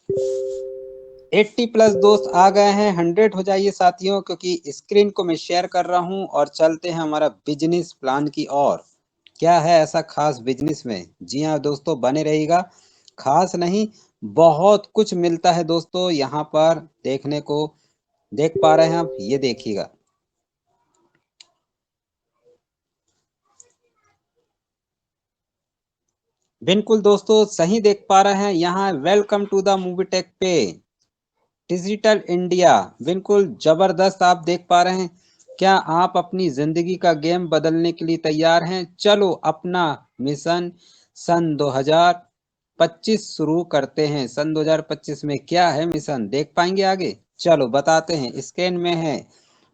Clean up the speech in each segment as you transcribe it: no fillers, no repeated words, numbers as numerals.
80+ दोस्त आ गए हैं, 100 हो जाइए साथियों, क्योंकि स्क्रीन को मैं शेयर कर रहा हूं और चलते हैं हमारा बिजनेस प्लान की ओर। क्या है ऐसा खास बिजनेस में? जी हाँ दोस्तों, बने रहिएगा। खास नहीं, बहुत कुछ मिलता है दोस्तों यहाँ पर देखने को। देख पा रहे हैं आप, ये देखिएगा। बिल्कुल दोस्तों, सही देख पा रहे हैं। यहाँ welcome to the movie tech पे डिजिटल इंडिया। बिल्कुल जबरदस्त आप देख पा रहे हैं। क्या आप अपनी जिंदगी का गेम बदलने के लिए तैयार हैं? चलो अपना मिशन सन 2025 शुरू करते हैं। सन 2025 में क्या है मिशन, देख पाएंगे आगे? चलो बताते हैं। स्क्रीन में है,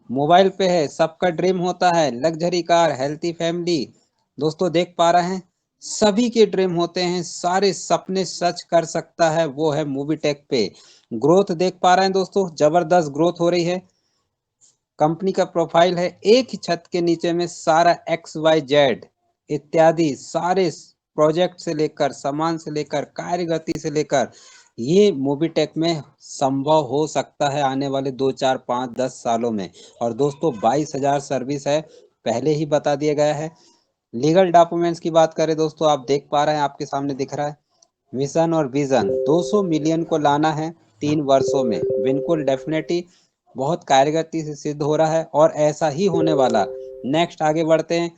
मोबाइल पे है। सबका ड्रीम होता है लग्जरी कार, हेल्थी फैमिली। दोस्तों देख पा रहे हैं, सभी के ड्रीम होते हैं, सारे सपने सच कर सकता है वो है मूवी टेक पे। ग्रोथ देख पा रहे हैं दोस्तों, जबरदस्त ग्रोथ हो रही है। कंपनी का प्रोफाइल है, एक ही छत के नीचे में सारा XYZ इत्यादि सारे प्रोजेक्ट से लेकर, सामान से लेकर, कार्य गति से लेकर, ये मोबीटेक में संभव हो सकता है आने वाले 2 4 5 10 सालों में। और दोस्तों 22,000 सर्विस है, पहले ही बता दिया गया है। लीगल डॉक्यूमेंट्स की बात करें दोस्तों, आप देख पा रहे हैं, आपके सामने दिख रहा है। मिशन और विजन 200 मिलियन को लाना है 3 वर्षों में। बिल्कुल डेफिनेटली बहुत कार्यगति से सिद्ध हो रहा है और ऐसा ही होने वाला। नेक्स्ट आगे बढ़ते हैं।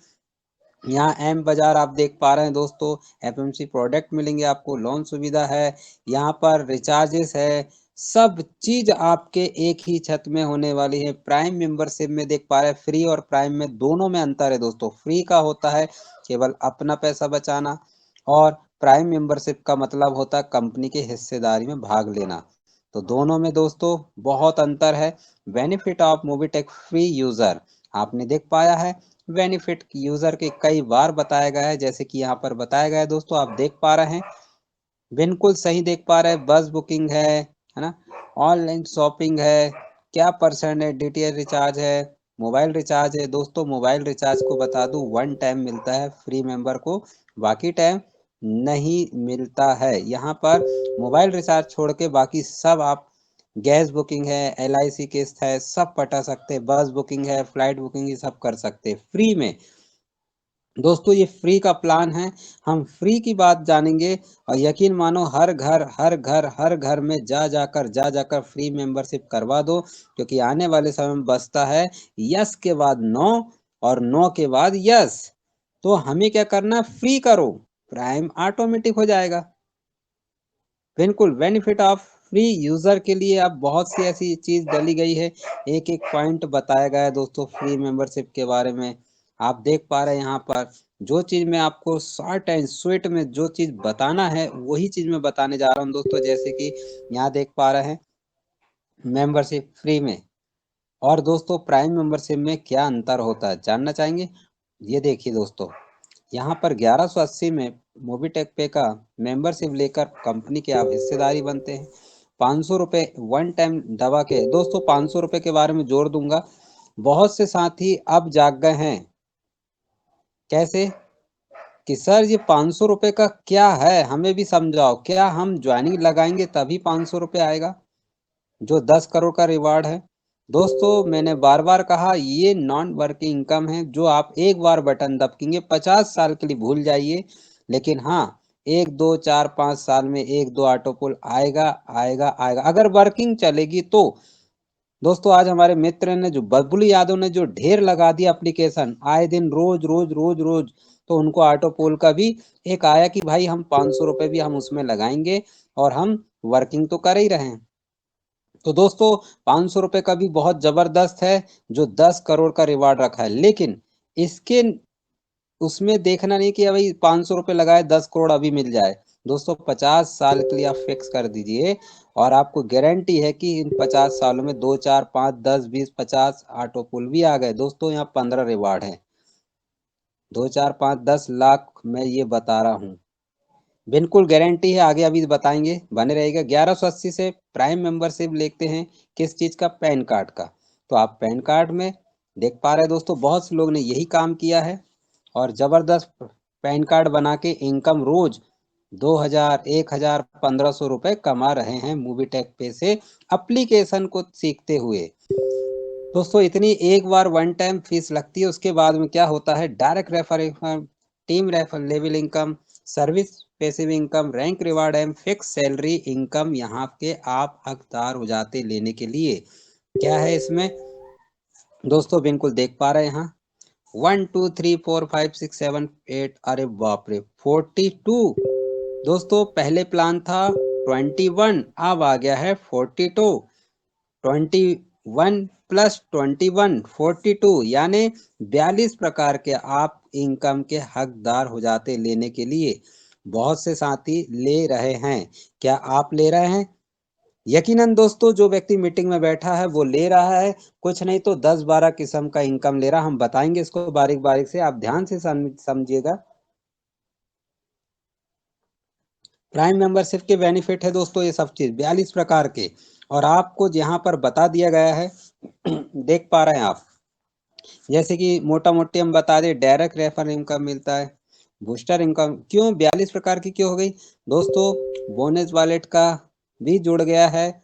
यहाँ एम बाजार आप देख पा रहे हैं दोस्तों, FMC प्रोडक्ट मिलेंगे आपको, लोन सुविधा है, यहाँ पर रिचार्जेस है, सब चीज आपके एक ही छत में होने वाली है। प्राइम मेंबरशिप में देख पा रहे हैं, फ्री और प्राइम में दोनों में अंतर है दोस्तों। फ्री का होता है केवल अपना पैसा बचाना, और प्राइम मेंबरशिप का मतलब होता है कंपनी के हिस्सेदारी में भाग लेना। तो दोनों में दोस्तों बहुत अंतर है। Benefit of Mobitech free user, आपने देख पाया है। बेनिफिट यूजर के कई बार बताया गया है, जैसे कि यहाँ पर बताया गया है दोस्तों, आप देख पा रहे हैं। बिल्कुल सही देख पा रहे हैं। बस बुकिंग है ना, ऑनलाइन शॉपिंग है, क्या परसेंट है, DTH रिचार्ज है, मोबाइल रिचार्ज है। दोस्तों मोबाइल रिचार्ज को बता दूं, 1 टाइम मिलता है फ्री मेंबर को, बाकी टाइम नहीं मिलता है। यहाँ पर मोबाइल रिचार्ज छोड़ के बाकी सब आप, गैस बुकिंग है, LIC किस्त है, सब पटा सकते हैं। बस बुकिंग है, फ्लाइट बुकिंग, ये सब कर सकते हैं फ्री में। दोस्तों ये फ्री का प्लान है, हम फ्री की बात जानेंगे। और यकीन मानो, हर घर हर घर हर घर में जा जाकर फ्री मेंबरशिप करवा दो, क्योंकि आने वाले समय में बसता है यस के बाद नो और नो के बाद यस। तो हमें क्या करना, फ्री करो, प्राइम ऑटोमेटिक हो जाएगा। बिल्कुल बेनिफिट ऑफ फ्री यूजर के लिए अब बहुत सी ऐसी चीज डली गई है, एक एक पॉइंट बताया गया है दोस्तों फ्री मेंबरशिप के बारे में। आप देख पा रहे हैं यहाँ पर, जो चीज मैं आपको शॉर्ट एंड स्वीट में जो चीज बताना है वही चीज मैं बताने जा रहा हूँ दोस्तों। जैसे कि यहाँ देख पा रहे हैं मेंबरशिप फ्री में और दोस्तों प्राइम मेंबरशिप में क्या अंतर होता है, जानना चाहेंगे? ये देखिए दोस्तों, यहाँ पर 1180 में मोबीटेक पे का मेंबरशिप लेकर कंपनी के आप हिस्सेदारी बनते हैं। 500 रुपये 1 टाइम दबा के, दोस्तों 500 रुपये के बारे में जोड़ दूंगा। बहुत से साथी अब जाग गए हैं। कैसे कि सर ये 500 रुपये का क्या है, हमें भी समझाओ, क्या हम ज्वाइनिंग लगाएंगे तभी 500 रुपये आएगा जो 10 करोड़ का रिवार्ड है? दोस्तों मैंने बार बार कहा, ये नॉन वर्किंग इनकम है जो आप एक बार बटन दबाएंगे 50 साल के लिए भूल जाइए। लेकिन हाँ, 1 2 4 5 साल में 1 2 ऑटो पुल आएगा आएगा आएगा, अगर वर्किंग चलेगी तो। दोस्तों आज हमारे मित्र ने, जो बबलू यादव ने, जो ढेर लगा दिया एप्लीकेशन, आए दिन रोज रोज रोज रोज, तो उनको ऑटो पोल का भी एक आया कि भाई हम 500 रुपये भी हम उसमें लगाएंगे और हम वर्किंग तो कर ही रहे हैं। तो दोस्तों 500 रुपये का भी बहुत जबरदस्त है जो 10 करोड़ का रिवार्ड रखा है। लेकिन इसके उसमें देखना नहीं कि भाई 500 रुपये लगाए 10 करोड़ अभी मिल जाए। दोस्तों 50 साल के लिए आप फिक्स कर दीजिए और आपको गारंटी है कि इन 50 सालों में 2 4 5 10 20 50 ऑटो पुल भी आ गए। दोस्तों यहाँ 15 रिवार्ड है, 2 4 5 10 लाख मैं ये बता रहा हूँ, बिल्कुल गारंटी है। आगे अभी बताएंगे, बने रहेगा। 1180 से प्राइम मेंबरशिप लेते हैं, किस चीज का, पैन कार्ड का। तो आप पैन कार्ड में देख पा रहे हैं दोस्तों, बहुत से लोग ने यही काम किया है और जबरदस्त पैन कार्ड बना के इनकम रोज 2000, 1000, 1500 रुपए कमा रहे हैं मूवी टेक पे से एप्लीकेशन को सीखते हुए। दोस्तों इतनी एक बार वन टाइम फीस लगती है, उसके बाद में क्या होता है, direct refer income, team refer level income, service passive income, rank reward and fix salary income, यहाँ के आप हकदार हो जाते लेने के लिए। क्या है इसमें दोस्तों, बिल्कुल देख पा रहे हैं यहाँ 1 2 3 4 5 6 7 8, अरे बाप रे 42। दोस्तों पहले प्लान था 21, अब आ गया है 42। 21 प्लस 21 42, यानी 42 प्रकार के आप इनकम के हकदार हो जाते लेने के लिए। बहुत से साथी ले रहे हैं, क्या आप ले रहे हैं? यकीनन दोस्तों, जो व्यक्ति मीटिंग में बैठा है वो ले रहा है, कुछ नहीं तो 10-12 किस्म का इनकम ले रहा। हम बताएंगे इसको बारीक बारीक से, आप ध्यान से समझिएगा। प्राइम मेंबरशिप के बेनिफिट है दोस्तों ये सब चीज 42 प्रकार के, और आपको यहाँ पर बता दिया गया है देख पा रहे हैं आप। जैसे कि मोटा मोटी हम बता दें, डायरेक्ट रेफर इनकम मिलता है, बूस्टर इनकम। क्यों 42 प्रकार की क्यों हो गई दोस्तों? बोनस वॉलेट का भी जुड़ गया है,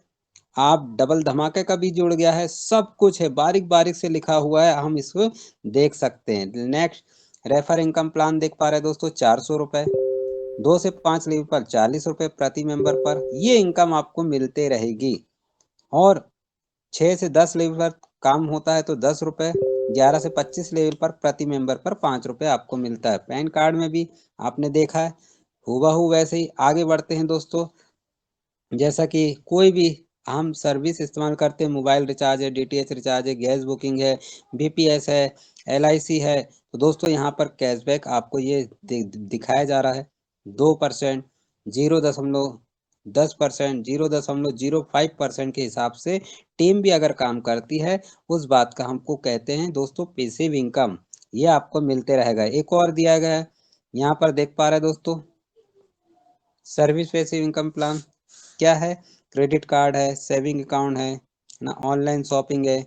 आप डबल धमाके का भी जुड़ गया है, सब कुछ है, बारीक बारीक से लिखा हुआ है, हम इसको देख सकते हैं। नेक्स्ट रेफर इनकम प्लान देख पा रहे हैं दोस्तों, 400 रुपए, 2 से 5 लेवल पर 40 रुपए प्रति मेंबर पर, ये इनकम आपको मिलते रहेगी। और 6 से 10 लेवल पर काम होता है तो 10 रुपए, 11 से 25 लेवल पर प्रति मेंबर पर 5 रुपए आपको मिलता है। पैन कार्ड में भी आपने देखा है हूबहू वैसे ही। आगे बढ़ते हैं दोस्तों, जैसा कि कोई भी हम सर्विस इस्तेमाल करते हैं, मोबाइल रिचार्ज है, डीटीएच रिचार्ज है, गैस बुकिंग है, बीपीएस है, एलआईसी है, तो दोस्तों यहाँ पर कैशबैक आपको ये दिखाया जा रहा है 2%, 0.10%, 0.05% के हिसाब से टीम भी अगर काम करती है, उस बात का हमको कहते हैं दोस्तों पैसिव इनकम, ये आपको मिलते रहेगा। एक और दिया गया है यहाँ पर देख पा रहे हैं दोस्तों, सर्विस पैसिव इनकम प्लान क्या है, क्रेडिट कार्ड है, सेविंग अकाउंट है ना, ऑनलाइन शॉपिंग है,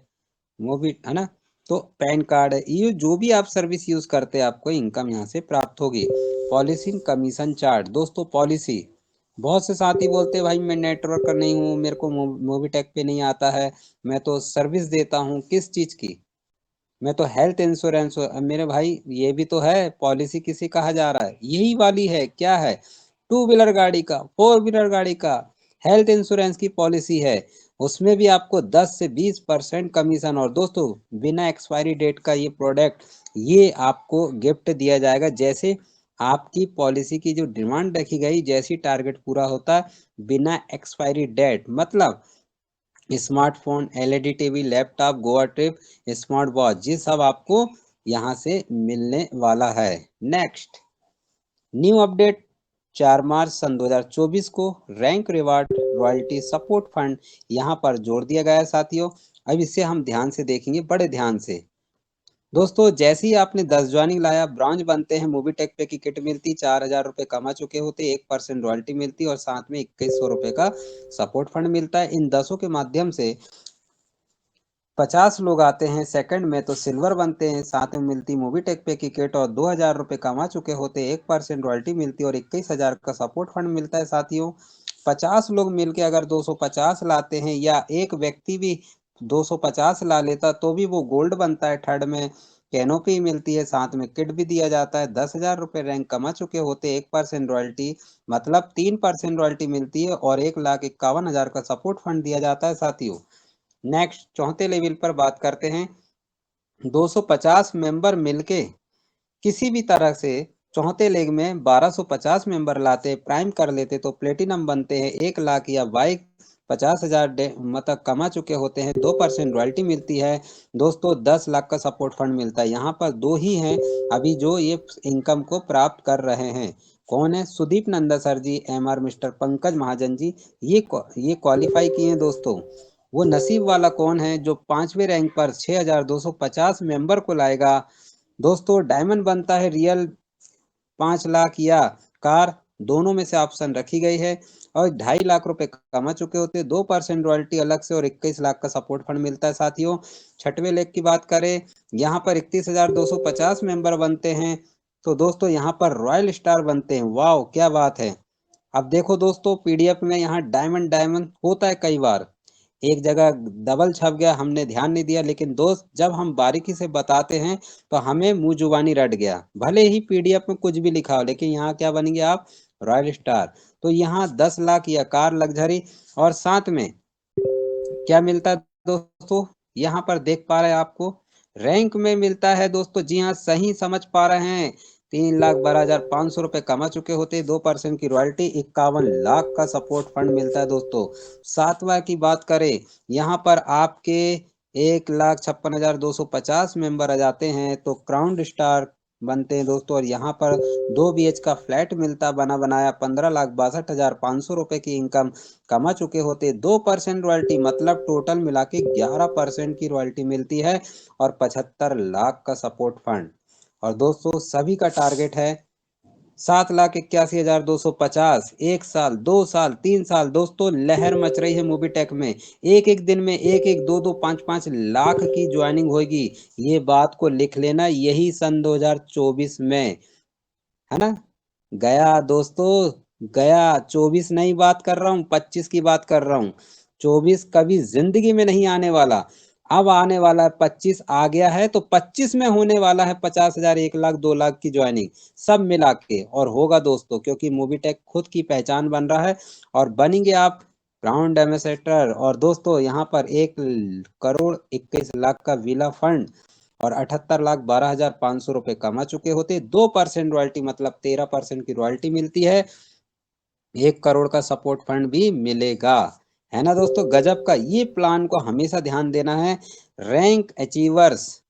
वो भी है ना, तो पैन कार्ड है, ये जो भी आप सर्विस यूज करते हैं आपको इनकम यहाँ से प्राप्त होगी। पॉलिसी कमीशन चार्ट दोस्तों, पॉलिसी बहुत से साथी बोलते हैं भाई मैं नेटवर्कर नहीं हूँ, मेरे को मोबीटेक पे नहीं आता है, मैं तो सर्विस देता हूँ किस चीज की, मैं तो हेल्थ इंश्योरेंस। मेरे भाई ये भी तो है, पॉलिसी किसी कहा जा रहा है, यही वाली है, क्या है, टू व्हीलर गाड़ी का, फोर व्हीलर गाड़ी का हेल्थ इंश्योरेंस की पॉलिसी है। उसमें भी आपको 10 से 20% कमीशन, और दोस्तों बिना एक्सपायरी डेट का ये प्रोडक्ट ये आपको गिफ्ट दिया जाएगा। जैसे आपकी पॉलिसी की जो डिमांड रखी गई, जैसी टारगेट पूरा होता है, बिना एक्सपायरी डेट मतलब smartphone, LED TV, laptop, Goa trip, smart watch, ये सब आपको यहाँ से मिलने वाला है। नेक्स्ट न्यू अपडेट 4 मार्च सन 2024 को rank reward royalty support fund यहाँ पर जोड़ दिया गया है साथियों। अब इसे हम ध्यान से देखेंगे, बड़े ध्यान से। दोस्तों जैसे ही आपने 10 ज्वाइनिंग लाया, ब्रॉन्ज बनते हैं, मूवी टेक पे की किट मिलती, 4000 रुपए कमा चुके होते, 1% रॉयल्टी मिलती और साथ में 2100 रुपए का सपोर्ट फंड मिलता है। इन 10 के माध्यम से 50 लोग आते हैं सेकंड में तो सिल्वर बनते हैं, साथ में मिलती मूवी टेक पे की किट, और 2000 रुपए कमा चुके होते, 1% रॉयल्टी मिलती और 21,000 का सपोर्ट फंड मिलता है साथियों। 50 लोग मिलके अगर 250 लाते हैं, या एक व्यक्ति भी 250 ला लेता तो भी वो गोल्ड बनता है। थर्ड में कैनोपी मिलती है, साथ में किट भी दिया जाता है। 10,000 रुपए रैंक कमा चुके होते, 1% रॉयल्टी मतलब 3% रॉयल्टी मिलती है, और 1,51,000 का सपोर्ट फंड दिया जाता है साथियों। नेक्स्ट चौथे लेवल पर बात करते हैं, 250 मेंबर मिलके किसी भी तरह से चौथे लेग में 1250 मेंबर लाते, प्राइम कर लेते तो प्लेटिनम बनते हैं, 1 लाख या बाइक 50,000 मतलब कमा चुके होते हैं, 2% रॉयल्टी मिलती है दोस्तों, 10 लाख का सपोर्ट फंड मिलता है। यहाँ पर 2 ही हैं अभी जो ये इनकम को प्राप्त कर रहे हैं। कौन है? सुदीप नंदा सर जी, एमआर मिस्टर पंकज महाजन जी, ये क्वालिफाई किए हैं दोस्तों। वो नसीब वाला कौन है जो 5वें रैंक पर 6250 मेंबर को लाएगा? दोस्तों डायमंड बनता है रियल 5 लाख या कार, दोनों में से ऑप्शन रखी गई है, और 2.5 लाख रुपए कमा चुके होते, 2% रॉयल्टी अलग से और 21 लाख का सपोर्ट फंड मिलता है साथियों। छठवें लेग की बात करें, यहाँ पर 31,250 मेंबर बनते हैं, तो दोस्तों यहाँ पर रॉयल स्टार बनते हैं। वाह क्या बात है, अब देखो दोस्तों, पीडीएफ में यहाँ डायमंड डायमंड होता है, कई बार एक जगह डबल छप गया, हमने ध्यान नहीं दिया, लेकिन दोस्त जब हम बारीकी से बताते हैं तो हमें मुंह जुबानी रट गया। भले ही पीडीएफ में कुछ भी लिखा हो, लेकिन यहाँ क्या बनेंगे आप, रॉयल स्टार। तो यहाँ 10 लाख या कार लग्जरी, और साथ में क्या मिलता है दोस्तों, यहाँ पर देख पा रहे हैं आपको रैंक में मिलता है दोस्तों। जी हाँ, सही समझ पा रहे हैं। 3,12,500 रुपए कमा चुके होते, 2% की रॉयल्टी, 51 लाख का सपोर्ट फंड मिलता है दोस्तों। 7वां की बात करें, यहाँ पर आपके 1,56,250 मेंबर आ जाते हैं तो क्राउन स्टार बनते हैं दोस्तों। और यहाँ पर 2 BH का फ्लैट मिलता बना बनाया, 15,62,500 रुपए की इनकम कमा चुके होते। 2% रॉयल्टी, मतलब टोटल मिला के 11% की रॉयल्टी मिलती है, और 75 लाख का सपोर्ट फंड। और दोस्तों सभी का टारगेट है 7,81,250। 1 साल, 2 साल, 3 साल, दोस्तों लहर मच रही है मूवीटेक में। एक एक दिन में 1-1, 2-2, 5-5 लाख की ज्वाइनिंग होगी। ये बात को लिख लेना, यही सन 2024 में, है ना। गया दोस्तों, गया। 24 नहीं बात कर रहा हूँ, 25 की बात कर रहा हूँ। 24 कभी जिंदगी में नहीं आने वाला, अब आने वाला है। 25 आ गया है तो 25 में होने वाला है 50,000, 1 लाख, 2 लाख की ज्वाइनिंग सब मिला के। और होगा दोस्तों, क्योंकि मूवीटेक खुद की पहचान बन रहा है, और बनेंगे आप ब्रांड एम्बेसडर। और दोस्तों यहाँ पर 1,21,00,000 का विला फंड और 78,12,500 रुपए कमा चुके होते। 2% रॉयल्टी, मतलब 13% की रॉयल्टी मिलती है। 1 करोड़ का सपोर्ट फंड भी मिलेगा, है ना दोस्तों। गजब का ये प्लान को हमेशा ध्यान देना है। रैंक अचीवर्स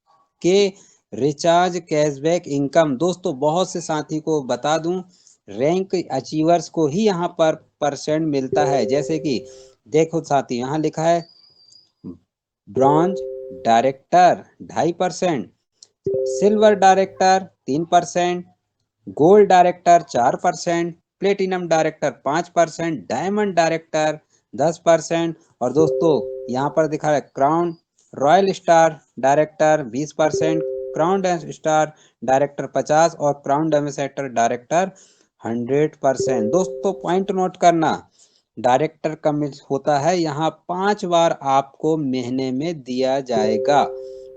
के रिचार्ज कैशबैक इनकम, दोस्तों बहुत से साथी को बता दूं, रैंक अचीवर्स को ही यहाँ पर परसेंट मिलता है। जैसे कि देखो साथी, यहाँ लिखा है bronze director 2.5%, silver director 3%, gold director 4%, platinum director 5%, diamond director 10%। और दोस्तों यहाँ पर दिखा है crown royal star director 20%, crown star director 50%, और क्राउन एम्बेसडर डायरेक्टर 100%। दोस्तों पॉइंट नोट करना, डायरेक्टर का होता है यहाँ 5 बार आपको महीने में दिया जाएगा।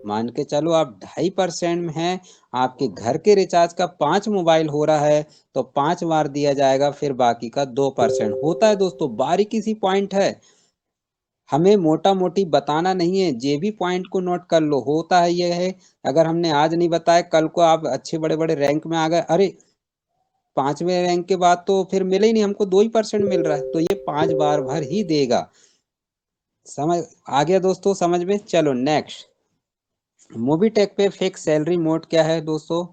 मान के चलो आप 2.5% में हैं, आपके घर के रिचार्ज का 5 मोबाइल हो रहा है तो 5 बार दिया जाएगा, फिर बाकी का 2% होता है दोस्तों। बारीकी सी पॉइंट है, हमें मोटा मोटी बताना नहीं है, जे भी पॉइंट को नोट कर लो। होता है ये है, अगर हमने आज नहीं बताया, कल को आप अच्छे बड़े बड़े रैंक में आ गए, अरे 5वें रैंक के बाद तो फिर मिले ही नहीं, हमको 2% मिल रहा है, तो ये 5 बार भर ही देगा। समझ आ गया दोस्तों, समझ में। चलो नेक्स्ट, मूवीटेक पे फिक्स सैलरी मोड क्या है दोस्तों।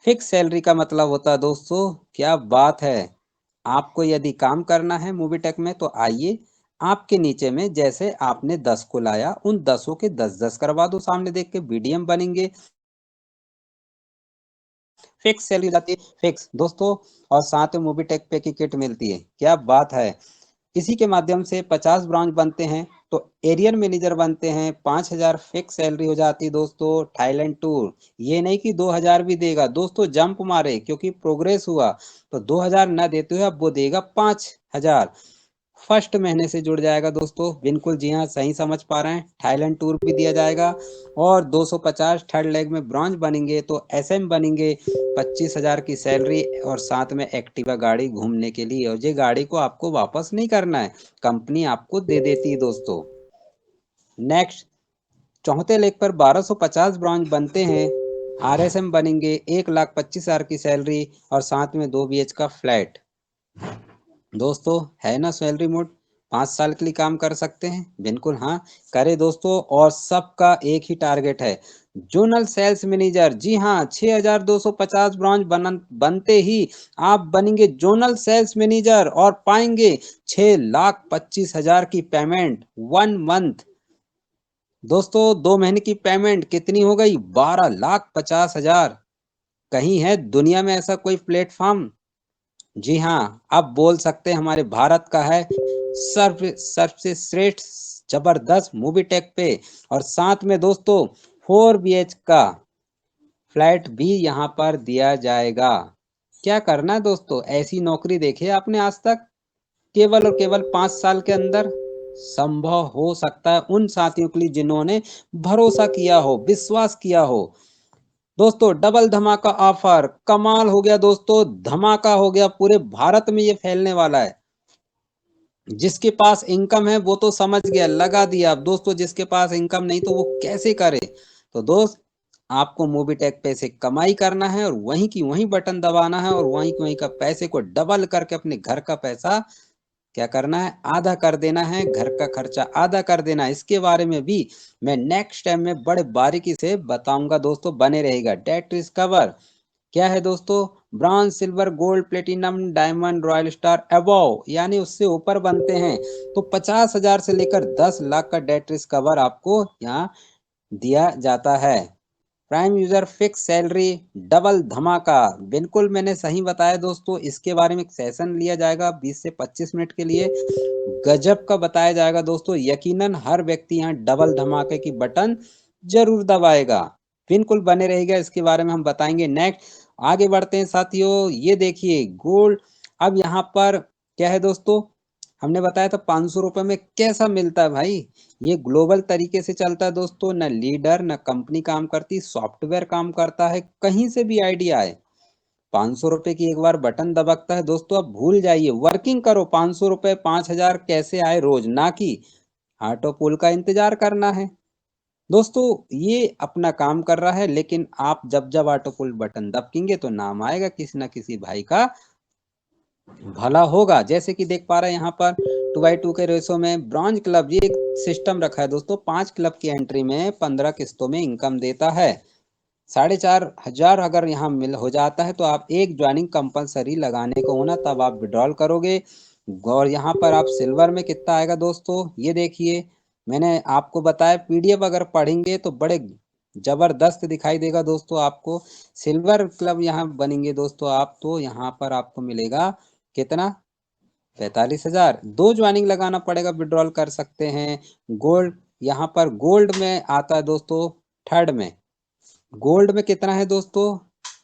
फिक्स सैलरी का मतलब होता है दोस्तों, क्या बात है, आपको यदि काम करना है मूवीटेक में तो आइए, आपके नीचे में जैसे आपने 10 को लाया, उन 10 के 10-10 करवा दो, सामने देख के बीडीएम बनेंगे, फिक्स सैलरी जाती है, फिक्स दोस्तों। और साथ में मूवीटेक पे की किट मिलती है, क्या बात है। इसी के माध्यम से 50 ब्रांच बनते हैं तो एरियर मैनेजर बनते हैं, 5,000 फिक्स सैलरी हो जाती है दोस्तों। थाईलैंड टूर, ये नहीं कि 2,000 भी देगा दोस्तों, जंप मारे क्योंकि प्रोग्रेस हुआ, तो 2,000 ना देते हुए अब वो देगा 5,000, फर्स्ट महीने से जुड़ जाएगा दोस्तों। बिल्कुल जी हाँ, सही समझ पा रहे हैं, थाईलैंड टूर भी दिया जाएगा। और 250 थर्ड लेग में ब्रॉन्ज बनेंगे तो एसएम बनेंगे, 25,000 की सैलरी, और साथ में एक्टिवा गाड़ी घूमने के लिए, और ये गाड़ी को आपको वापस नहीं करना है, कंपनी आपको दे देती है दोस्तों। नेक्स्ट, चौथे लेग पर 1250 ब्रॉन्ज बनते हैं, आरएसएम बनेंगे, 1,25,000 की सैलरी, और साथ में 2 BH का फ्लैट। दोस्तों है ना सैलरी मोड, 5 साल के लिए काम कर सकते हैं, बिल्कुल हाँ करे दोस्तों। और सबका एक ही टारगेट है, जोनल सेल्स मैनेजर। जी हाँ, 6,250 ब्रांच बनते ही आप बनेंगे जोनल सेल्स मैनेजर, और पाएंगे 6,25,000 की पेमेंट 1 मंथ। दोस्तों 2 महीने की पेमेंट कितनी हो गई, 12,50,000। कहीं है दुनिया में ऐसा कोई प्लेटफॉर्म? जी हाँ, अब बोल सकते हैं हमारे भारत का है सर्व सबसे श्रेष्ठ जबरदस्त मूवीटेक पे। और साथ में दोस्तों 4 BH का फ्लैट भी यहाँ पर दिया जाएगा। क्या करना है दोस्तों, ऐसी नौकरी देखी है आपने आज तक? केवल और केवल 5 साल के अंदर संभव हो सकता है उन साथियों के लिए जिन्होंने भरोसा किया हो, विश्वास किया हो। दोस्तों डबल धमाका ऑफर, कमाल हो गया दोस्तों, धमाका हो गया, पूरे भारत में ये फैलने वाला है। जिसके पास इनकम है वो तो समझ गया, लगा दिया। अब दोस्तों जिसके पास इनकम नहीं तो वो कैसे करे? तो दोस्त आपको मोबीटेक पे से कमाई करना है और वहीं की वहीं बटन दबाना है और वहीं की वहीं का पैसे को डबल करके अपने घर का पैसा क्या करना है, आधा कर देना है, घर का खर्चा आधा कर देना है। इसके बारे में भी मैं नेक्स्ट टाइम में बड़े बारीकी से बताऊंगा दोस्तों, बने रहेगा। डेट रिस्क कवर क्या है दोस्तों? Bronze, silver, gold, platinum, diamond, royal star, above यानी उससे ऊपर बनते हैं तो 50,000 से लेकर 10 लाख का डेट रिस्क कवर आपको यहाँ दिया जाता है। Prime user fix salary double धमाका, बिल्कुल मैंने सही बताया दोस्तों। इसके बारे में एक सेशन लिया जाएगा 20 से 25 मिनट के लिए, गजब का बताया जाएगा दोस्तों। यकीनन हर व्यक्ति यहाँ डबल धमाके की बटन जरूर दबाएगा। बिल्कुल बने रहेगा, इसके बारे में हम बताएंगे नेक्स्ट। आगे बढ़ते हैं साथियों, ये देखिए गोल्ड। अब यहाँ पर क्या है दोस्तों, हमने बताया था 500 रुपए में कैसा मिलता है भाई। ये ग्लोबल तरीके से चलता है दोस्तों, न लीडर न कंपनी काम करती, सॉफ्टवेयर काम करता है, कहीं से भी आइडिया आए। 500 रुपए की एक बार बटन दबकता है दोस्तों, अब भूल जाइए, वर्किंग करो। 500 रुपए 5,000 कैसे आए रोज, ना कि ऑटो पुल का इंतजार करना है। दोस्तों ये अपना काम कर रहा है, लेकिन आप जब जब ऑटो पुल बटन दबकेंगे तो नाम आएगा किसी ना किसी भाई का भला होगा। जैसे कि देख पा रहे हैं यहाँ पर 2/2 के रेशो में ब्रॉन्ज क्लब, ये एक सिस्टम रखा है दोस्तों। 5 क्लब की एंट्री में 15 किस्तों में इनकम देता है। 4,500 अगर यहाँ मिल हो जाता है तो आप एक ज्वाइनिंग कंपलसरी लगाने को होना, तब आप विड्रॉल करोगे। और यहाँ पर आप सिल्वर में कितना आएगा दोस्तों, ये देखिए मैंने आपको बताया। पीडीएफ अगर पढ़ेंगे तो बड़े जबरदस्त दिखाई देगा दोस्तों आपको। सिल्वर क्लब यहाँ बनेंगे दोस्तों आप, तो यहाँ पर आपको मिलेगा कितना, 45,000। 2 ज्वाइनिंग लगाना पड़ेगा, विड्रॉल कर सकते हैं। गोल्ड, यहाँ पर गोल्ड में आता है दोस्तों थर्ड में। गोल्ड में कितना है दोस्तों,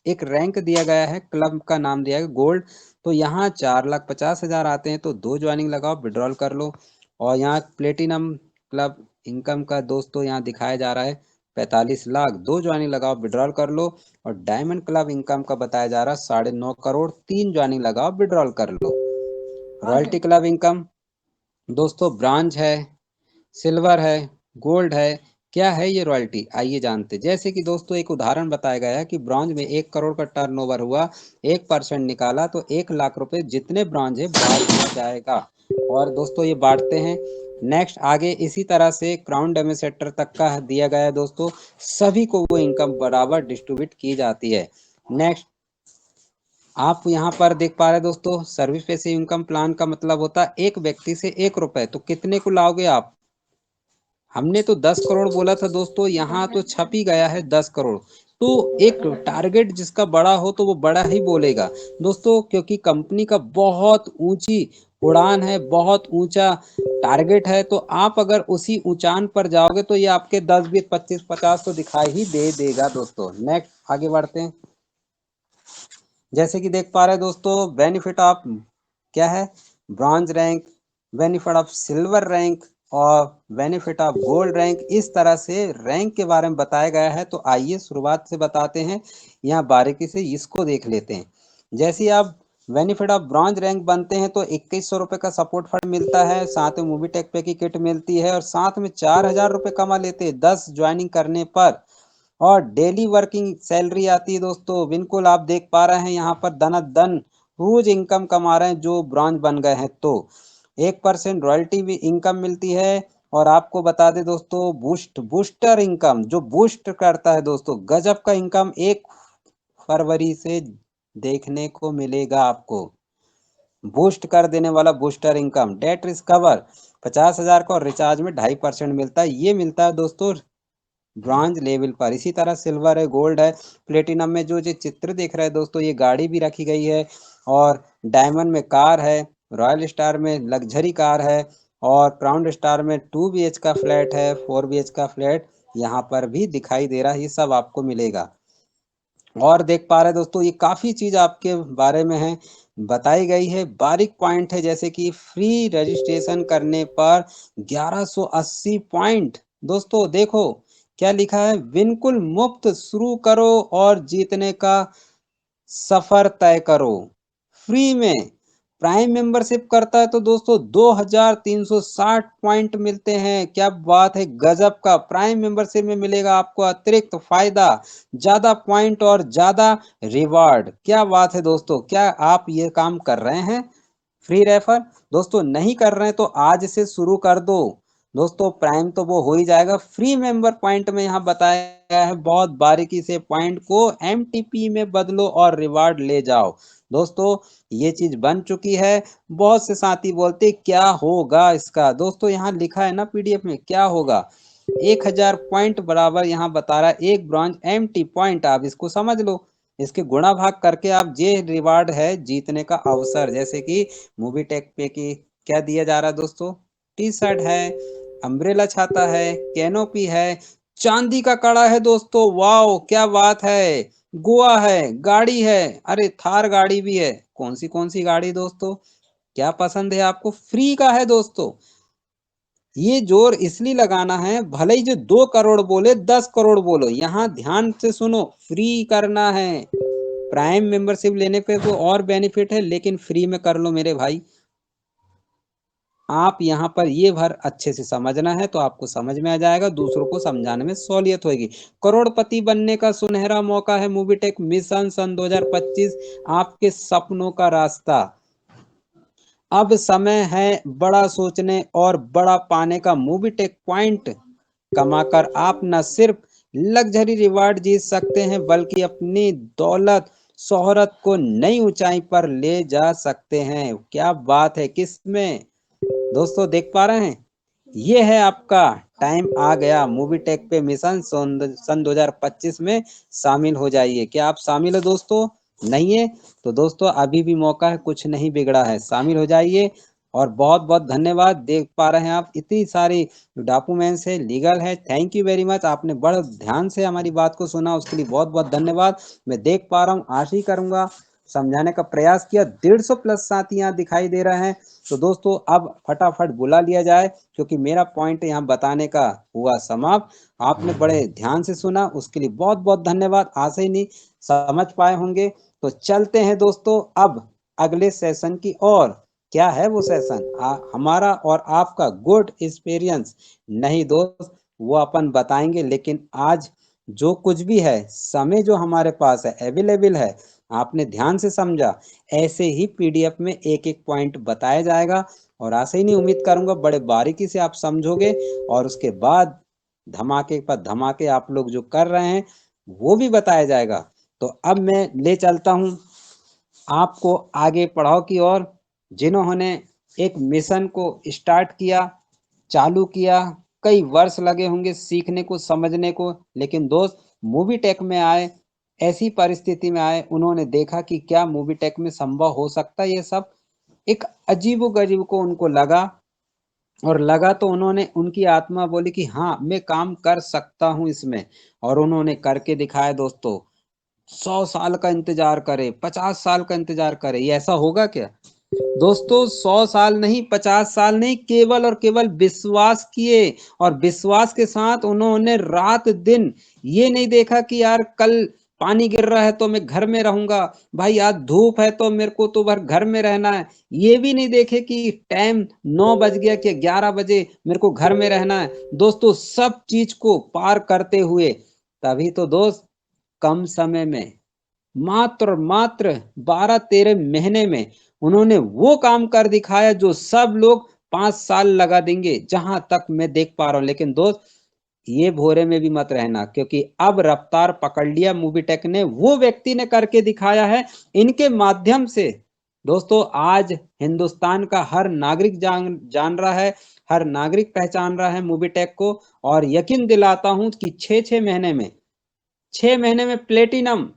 एक रैंक दिया गया है, क्लब का नाम दिया है गोल्ड। तो यहाँ 4,50,000 आते हैं, तो 2 ज्वाइनिंग लगाओ, विड्रॉल कर लो। और यहाँ प्लेटिनम क्लब इनकम का दोस्तों यहाँ दिखाया जा रहा है 45 लाख, 2 ज्वाइनिंग लगाओ, विड्रॉल कर लो। और डायमंड क्लब इनकम का बताया जा रहा है 9.5 करोड़, 3 ज्वाइनिंग लगाओ, विड्रॉल कर लो। रॉयल्टी क्लब इनकम दोस्तों ब्रॉन्ज है, सिल्वर है, गोल्ड है। क्या है ये रॉयल्टी, आइए जानते। जैसे कि दोस्तों एक उदाहरण बताया गया है कि ब्रॉन्ज में 1 करोड़ का टर्नओवर हुआ, 1% निकाला तो 1 लाख रुपए जितने ब्रॉन्ज है बांट दिया जाएगा। और दोस्तों ये बांटते हैं। नेक्स्ट आगे इसी तरह से क्राउन डेमोसेटर तक का दिया गया है दोस्तों, सभी को वो इनकम बराबर डिस्ट्रीब्यूट की जाती है। नेक्स्ट आप यहाँ पर देख पा रहे हैं दोस्तों, सर्विस पैसिव इनकम प्लान का मतलब होता है एक व्यक्ति से 1 रुपए, तो कितने को लाओगे आप? हमने तो 10 करोड़ बोला था दोस्तों, यहाँ तो छप ही गया है 10 करोड़। तो एक टारगेट जिसका बड़ा हो तो वो बड़ा ही बोलेगा दोस्तों, क्योंकि कंपनी का बहुत ऊंची उड़ान है, बहुत ऊंचा टारगेट है। तो आप अगर उसी ऊंचान पर जाओगे तो ये आपके 10, 20, 25, 50 तो दिखाई ही दे देगा दोस्तों। नेक्स्ट आगे बढ़ते हैं। जैसे कि देख पा रहे हैं दोस्तों, बेनिफिट ऑफ क्या है, bronze rank, benefit of silver rank और बेनिफिट ऑफ गोल्ड रैंक, इस तरह से रैंक के बारे में बताया गया है। तो आइए शुरुआत से बताते हैं, यहाँ बारीकी से इसको देख लेते हैं। जैसे ही आप बेनिफिट ऑफ ब्रॉन्ज रैंक बनते हैं तो 2100 रुपए का सपोर्ट फंड मिलता है, साथ में मूवी टेक पे की किट मिलती है और साथ में 4,000 रुपए कमा लेते हैं 10 ज्वाइनिंग करने पर। और डेली वर्किंग सैलरी आती है दोस्तों, बिल्कुल आप देख पा रहे हैं यहाँ पर धनाधन रोज इनकम कमा रहे हैं जो ब्रॉन्ज बन गए हैं। तो 1% रॉयल्टी भी इनकम मिलती है। और आपको बता दें दोस्तों, बूस्टर इनकम जो बूस्ट करता है दोस्तों, गजब का इनकम 1 फरवरी से देखने को मिलेगा आपको। बूस्ट कर देने वाला booster income, debt risk cover 50,000 का और रिचार्ज में 2.5% मिलता है। ये मिलता है दोस्तों ब्रॉन्ज लेवल पर। इसी तरह सिल्वर है, गोल्ड है, प्लेटिनम में जो जो चित्र देख रहे हैं दोस्तों, ये गाड़ी भी रखी गई है। और डायमंड में कार है, रॉयल स्टार में लग्जरी कार है और क्राउन स्टार में 2 BH का फ्लैट है, 4 BH का फ्लैट यहाँ पर भी दिखाई दे रहा है। ये सब आपको मिलेगा। और देख पा रहे हैं दोस्तों, ये काफी चीज आपके बारे में है बताई गई है, बारीक पॉइंट है, जैसे कि फ्री रजिस्ट्रेशन करने पर 1180 पॉइंट। दोस्तों देखो क्या लिखा है, बिल्कुल मुफ्त शुरू करो और जीतने का सफर तय करो फ्री में। प्राइम मेंबरशिप करता है तो दोस्तों 2360 पॉइंट मिलते हैं। क्या बात है, गजब का। प्राइम मेंबरशिप में मिलेगा आपको अतिरिक्त फायदा, ज्यादा पॉइंट और ज्यादा रिवार्ड। क्या बात है दोस्तों, क्या आप ये काम कर रहे हैं? फ्री रेफर दोस्तों नहीं कर रहे हैं तो आज से शुरू कर दो दोस्तों। प्राइम तो वो हो ही जाएगा, फ्री मेंबर पॉइंट में यहाँ बताया गया है बहुत बारीकी से, पॉइंट को एमटीपी में बदलो और रिवार्ड ले जाओ। दोस्तों ये चीज बन चुकी है। बहुत से साथी बोलते क्या होगा इसका, दोस्तों यहाँ लिखा है ना पीडीएफ में क्या होगा। 1000 पॉइंट बराबर यहाँ बता रहा है 1 ब्रॉन्ज एमटी पॉइंट। आप इसको समझ लो, इसके गुणा भाग करके आप ये रिवार्ड है जीतने का अवसर। जैसे कि मूवी टेक पे की क्या दिया जा रहा है दोस्तों, टी शर्ट है, अम्ब्रेला छाता है, कैनोपी है, चांदी का कड़ा है दोस्तों, वाओ क्या बात है, गोवा है, गाड़ी है, अरे थार गाड़ी भी है। कौन सी गाड़ी दोस्तों, क्या पसंद है आपको? फ्री का है दोस्तों। ये जोर इसलिए लगाना है, भले ही जो 2 करोड़ बोले 10 करोड़ बोलो, यहाँ ध्यान से सुनो, फ्री करना है। प्राइम मेंबरशिप लेने पे तो और बेनिफिट है, लेकिन फ्री में कर लो मेरे भाई। आप यहाँ पर ये भर अच्छे से समझना है तो आपको समझ में आ जाएगा, दूसरों को समझाने में सहूलियत होगी। करोड़पति बनने का सुनहरा मौका है, मूवीटेक मिशन सन 2025 आपके सपनों का रास्ता। अब समय है बड़ा सोचने और बड़ा पाने का। मूवीटेक पॉइंट कमाकर आप न सिर्फ लग्जरी रिवार्ड जीत सकते हैं, बल्कि अपनी दौलत शोहरत को नई ऊंचाई पर ले जा सकते हैं। क्या बात है, किसमें दोस्तों देख पा रहे हैं, ये है आपका टाइम आ गया। मूवी टेक पे मिशन सन 2025 में शामिल हो जाइए। क्या आप शामिल हो दोस्तों? नहीं है तो दोस्तों अभी भी मौका है, कुछ नहीं बिगड़ा है, शामिल हो जाइए। और बहुत बहुत धन्यवाद। देख पा रहे हैं आप इतनी सारी डॉक्यूमेंट्स है, लीगल है। थैंक यू वेरी मच, आपने बड़े ध्यान से हमारी बात को सुना, उसके लिए बहुत बहुत धन्यवाद। मैं देख पा रहा हूँ, आशा ही करूंगा समझाने का प्रयास किया। 150 प्लस साथी यहाँ दिखाई दे रहे हैं। तो दोस्तों अब फटाफट बुला लिया जाए, क्योंकि मेरा पॉइंट यहाँ बताने का हुआ समाप्त। आपने बड़े ध्यान से सुना, उसके लिए बहुत बहुत धन्यवाद। आशा ही नहीं समझ पाए होंगे। तो चलते हैं दोस्तों अब अगले सेशन की ओर। क्या है वो सेशन, हमारा और आपका गुड एक्सपीरियंस। नहीं दोस्त, वो अपन बताएंगे, लेकिन आज जो कुछ भी है, समय जो हमारे पास है अवेलेबल है, आपने ध्यान से समझा, ऐसे ही पीडीएफ में एक एक पॉइंट बताया जाएगा। और ऐसे ही नहीं, उम्मीद करूंगा बड़े बारीकी से आप समझोगे, और उसके बाद धमाके पर धमाके आप लोग जो कर रहे हैं वो भी बताया जाएगा। तो अब मैं ले चलता हूं आपको आगे पढ़ाओ की ओर, जिन्होंने एक मिशन को स्टार्ट किया, चालू किया। कई वर्ष लगे होंगे सीखने को, समझने को, लेकिन दोस्त मूवी टेक में आए, ऐसी परिस्थिति में आए, उन्होंने देखा कि क्या मूवी टेक में संभव हो सकता है ये सब। एक अजीबो गरीब को उनको लगा, और लगा तो उन्होंने, उनकी आत्मा बोली कि हाँ मैं काम कर सकता हूँ इसमें, और उन्होंने करके दिखाया दोस्तों। 100 साल का इंतजार करे, 50 साल का इंतजार करे, ये ऐसा होगा क्या दोस्तों? 100 साल नहीं, 50 साल नहीं, केवल और केवल विश्वास किए, और विश्वास के साथ उन्होंने रात दिन ये नहीं देखा कि यार कल पानी गिर रहा है तो मैं घर में रहूंगा, भाई आज धूप है तो मेरे को तो भर घर में रहना है। ये भी नहीं देखे कि टाइम 9 बज गया कि 11 बजे मेरे को घर में रहना है। दोस्तों सब चीज को पार करते हुए, तभी तो दोस्त कम समय में, मात्र मात्र 12-13 महीने में उन्होंने वो काम कर दिखाया जो सब लोग 5 साल लगा देंगे, जहां तक मैं देख पा रहा हूं। लेकिन दोस्त ये भोरे में भी मत रहना, क्योंकि अब रफ्तार पकड़ लिया मूवी टेक ने, वो व्यक्ति ने करके दिखाया है। इनके माध्यम से दोस्तों आज हिंदुस्तान का हर नागरिक जान जान रहा है, हर नागरिक पहचान रहा है मूवी टेक को। और यकीन दिलाता हूं कि 6-6 महीने में, 6 महीने में प्लेटिनम,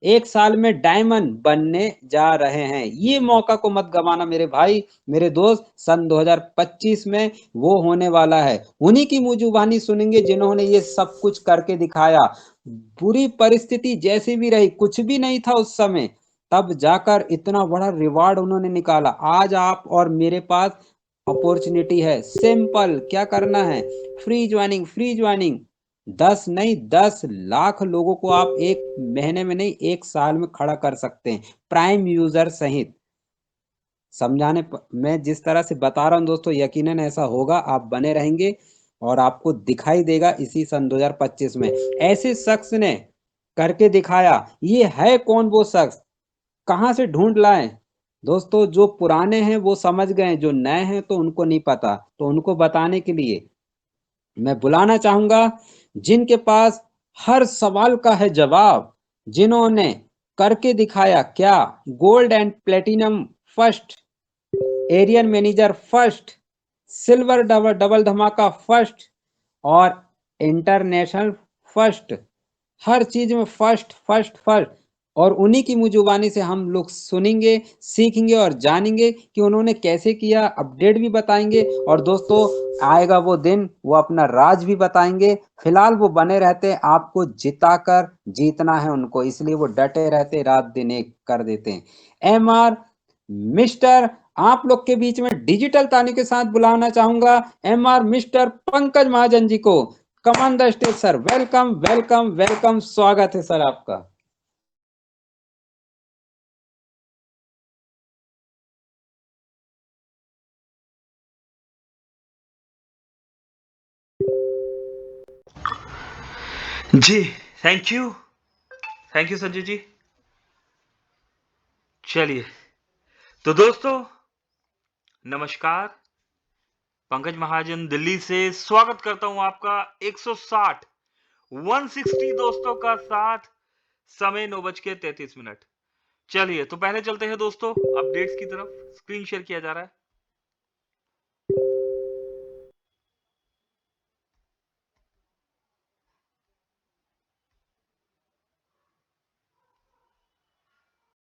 एक साल में डायमंड बनने जा रहे हैं। ये मौका को मत गवाना मेरे भाई, मेरे दोस्त। सन 2025 में वो होने वाला है। उन्हीं की मुंह जुबानी सुनेंगे जिन्होंने ये सब कुछ करके दिखाया। बुरी परिस्थिति जैसी भी रही, कुछ भी नहीं था उस समय, तब जाकर इतना बड़ा रिवार्ड उन्होंने निकाला। आज आप और मेरे पास अपॉर्चुनिटी है। सिंपल, क्या करना है? Free joining, free joining. 10 नहीं, 10 लाख लोगों को आप एक महीने में नहीं, एक साल में खड़ा कर सकते हैं, प्राइम यूजर सहित। मैं जिस तरह से बता रहा हूं दोस्तों, यकीनन ऐसा होगा। आप बने रहेंगे और आपको दिखाई देगा इसी सन 2025 में। ऐसे शख्स ने करके दिखाया। ये है कौन वो शख्स? कहां से ढूंढ लाएं? दोस्तों, जो पुराने हैं वो समझ गए, जो नए हैं तो उनको नहीं पता। तो उनको बताने के लिए मैं बुलाना चाहूंगा जिनके पास हर सवाल का है जवाब, जिन्होंने करके दिखाया। क्या? Gold and platinum first, area manager first, silver double double धमाका फर्स्ट, और इंटरनेशनल फर्स्ट। हर चीज में फर्स्ट फर्स्ट फर्स्ट। और उन्हीं की मुजुबानी से हम लोग सुनेंगे, सीखेंगे और जानेंगे कि उन्होंने कैसे किया। अपडेट भी बताएंगे। और दोस्तों, आएगा वो दिन, वो अपना राज भी बताएंगे। फिलहाल वो बने रहते, आपको जिताकर जीतना है उनको, इसलिए वो डटे रहते, रात दिन एक कर देते हैं। MR मिस्टर, आप लोग के बीच में डिजिटल ताने के साथ बुलाना चाहूंगा MR मिस्टर पंकज महाजन जी को। Come on the stage sir. Welcome welcome welcome, स्वागत है सर आपका। जी, thank you. Thank you Sanjay ji. चलिए, तो दोस्तों नमस्कार। पंकज महाजन दिल्ली से स्वागत करता हूं आपका 160 160 दोस्तों का साथ। समय 9:33। चलिए, तो पहले चलते हैं दोस्तों अपडेट्स की तरफ। स्क्रीन शेयर किया जा रहा है।